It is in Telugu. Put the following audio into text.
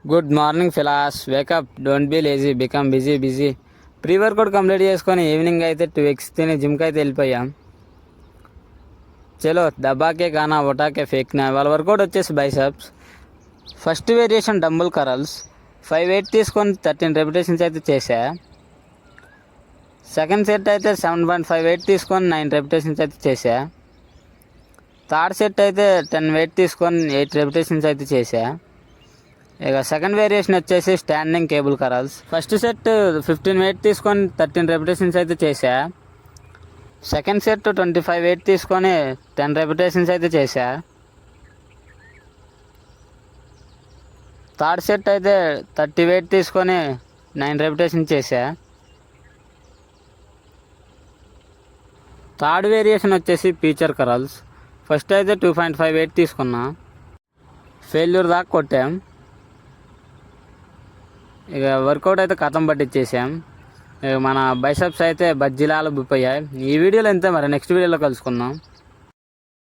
Good morning fellas wake up, don't be lazy, become busy. Pre workout complete చేసుకొని ఈవినింగ్ అయితే 2 eggs తిని జిమ్కి అయితే వెళ్ళిపోయాం. చలో దబాకే గానా ఒటాకే ఫేక్నా. వాళ్ళ వర్కౌట్ వచ్చేసి biceps. First variation dumbbell curls 5 weight తీసుకొని 13 repetitions అయితే చేశా. సెకండ్ సెట్ అయితే 7.5 weight తీసుకొని 9 repetitions అయితే చేశా. థర్డ్ సెట్ అయితే 10 weight తీసుకొని 8 repetitions అయితే చేశా. ఇక సెకండ్ వేరియేషన్ వచ్చేసి standing cable curls. First set 15 weight తీసుకొని 13 repetitions అయితే చేశా. సెకండ్ సెట్ 25 weight తీసుకొని 10 repetitions అయితే చేశా. థర్డ్ సెట్ అయితే 30 weight తీసుకొని 9 repetitions చేశా. థర్డ్ వేరియేషన్ వచ్చేసి పీచర్ కరల్స్. ఫస్ట్ అయితే 2.5 weight తీసుకున్నా, ఫెయిల్యూర్ దాకా కొట్టాం. ఇక వర్కౌట్ అయితే కథం పట్టించేసాం. ఇక మన బైసెప్స్ అయితే బజ్జీలాలు బుప్పయ్యాయి. ఈ వీడియోలో అంతే, మరి నెక్స్ట్ వీడియోలో కలుసుకుందాం.